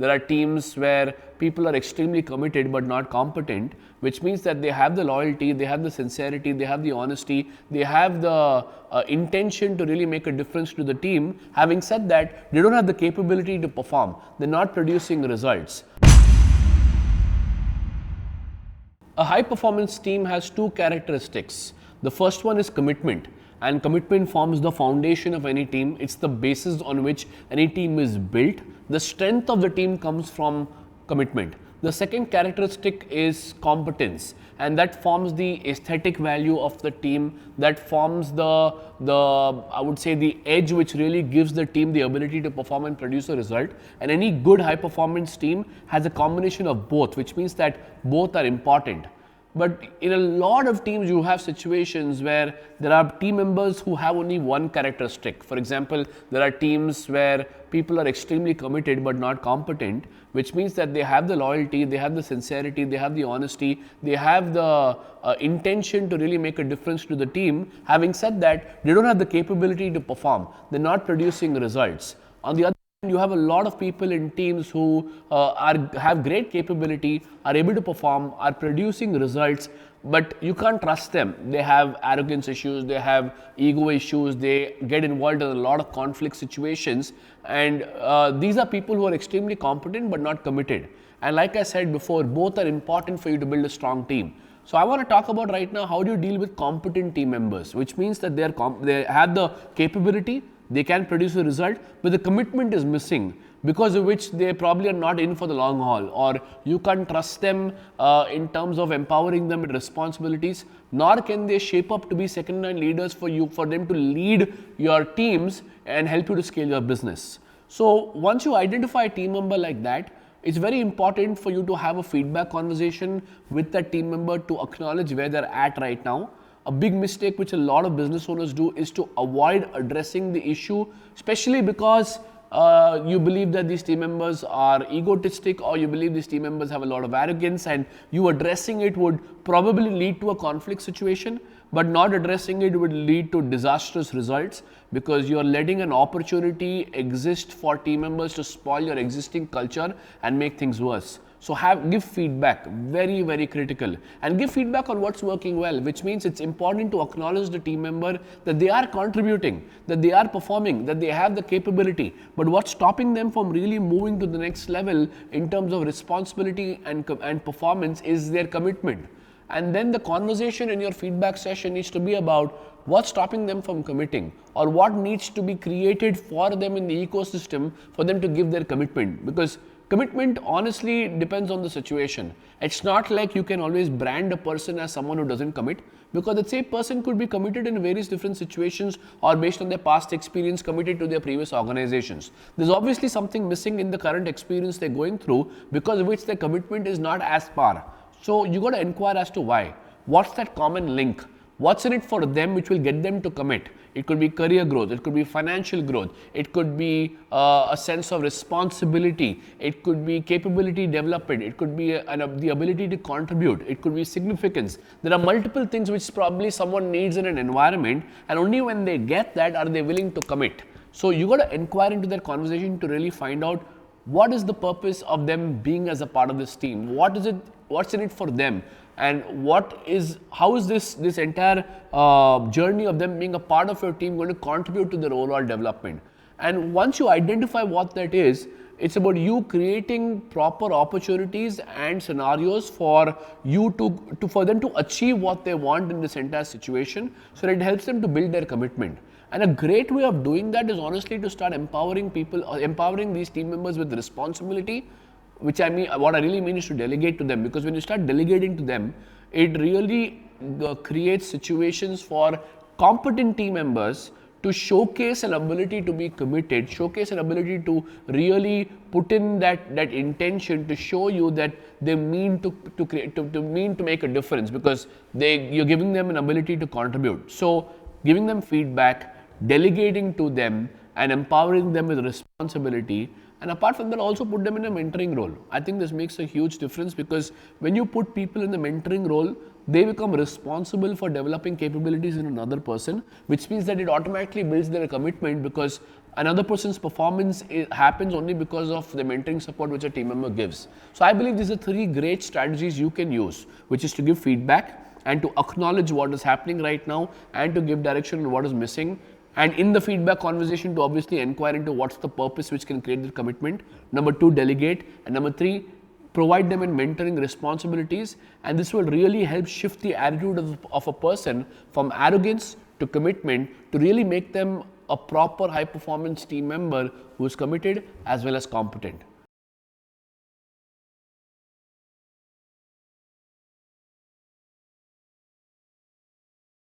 There are teams where people are extremely committed but not competent, which means that they have the loyalty, they have the sincerity, they have the honesty, they have the intention to really make a difference to the team. Having said that, they don't have the capability to perform. They're not producing results. A high performance team has two characteristics. The first one is commitment, and commitment forms the foundation of any team. It's the basis on which any team is built. The strength of the team comes from commitment. The second characteristic is competence, and that forms the aesthetic value of the team, that forms the I would say the edge which really gives the team the ability to perform and produce a result. And any good high performance team has a combination of both, which means that both are important. But in a lot of teams, you have situations where there are team members who have only one characteristic. For example, there are teams where people are extremely committed but not competent, which means that they have the loyalty, they have the sincerity, they have the honesty, they have the intention to really make a difference to the team. Having said that, they don't have the capability to perform. They're not producing results. On the other hand, you have a lot of people in teams who have great capability, are able to perform, are producing results, but you can't trust them. They have arrogance issues, they have ego issues, they get involved in a lot of conflict situations, and these are people who are extremely competent but not committed. And like I said before, both are important for you to build a strong team. So I want to talk about right now, how do you deal with competent team members, which means that they have the capability, they can produce a result, but the commitment is missing, because of which they probably are not in for the long haul, or you can't trust them in terms of empowering them with responsibilities, nor can they shape up to be second line leaders for you, for them to lead your teams and help you to scale your business. So once you identify a team member like that, it's very important for you to have a feedback conversation with that team member to acknowledge where they're at right now. A big mistake which a lot of business owners do is to avoid addressing the issue, especially because you believe that these team members are egotistic, or you believe these team members have a lot of arrogance, and you addressing it would probably lead to a conflict situation, but not addressing it would lead to disastrous results, because you are letting an opportunity exist for team members to spoil your existing culture and make things worse. So give feedback, very, very critical, and give feedback on what's working well, which means it's important to acknowledge the team member that they are contributing, that they are performing, that they have the capability, but what's stopping them from really moving to the next level in terms of responsibility and performance is their commitment. And then the conversation in your feedback session needs to be about what's stopping them from committing, or what needs to be created for them in the ecosystem for them to give their commitment. Because commitment honestly depends on the situation. It's not like you can always brand a person as someone who doesn't commit, because the same person could be committed in various different situations, or based on their past experience committed to their previous organizations. There's obviously something missing in the current experience they're going through, because of which their commitment is not as par. So you got to inquire as to why. What's that common link? What's in it for them which will get them to commit? It could be career growth, it could be financial growth, it could be a sense of responsibility, it could be capability development, it could be the ability to contribute, it could be significance. There are multiple things which probably someone needs in an environment, and only when they get that are they willing to commit. So you got to inquire into that conversation to really find out what is the purpose of them being as a part of this team. What's in it for them, and how is this entire journey of them being a part of your team going to contribute to their overall development. And once you identify what that is, it's about you creating proper opportunities and scenarios for you for them to achieve what they want in this entire situation, so that it helps them to build their commitment. And a great way of doing that is honestly to start empowering people, empowering these team members with responsibility, what I really mean is to delegate to them, because when you start delegating to them, it really creates situations for competent team members to showcase an ability to be committed, showcase an ability to really put in that intention to show you that they mean to make a difference, because you're giving them an ability to contribute. So giving them feedback, delegating to them, and empowering them with responsibility. And apart from that, also put them in a mentoring role. I think this makes a huge difference, because when you put people in the mentoring role, they become responsible for developing capabilities in another person, which means that it automatically builds their commitment, because another person's performance happens only because of the mentoring support which a team member gives. So I believe these are three great strategies you can use, which is to give feedback and to acknowledge what is happening right now and to give direction on what is missing. And in the feedback conversation, to obviously inquire into what's the purpose which can create the commitment. Number 2, delegate. And number 3, provide them in mentoring responsibilities. And this will really help shift the attitude of a person from arrogance to commitment, to really make them a proper high performance team member who is committed as well as competent.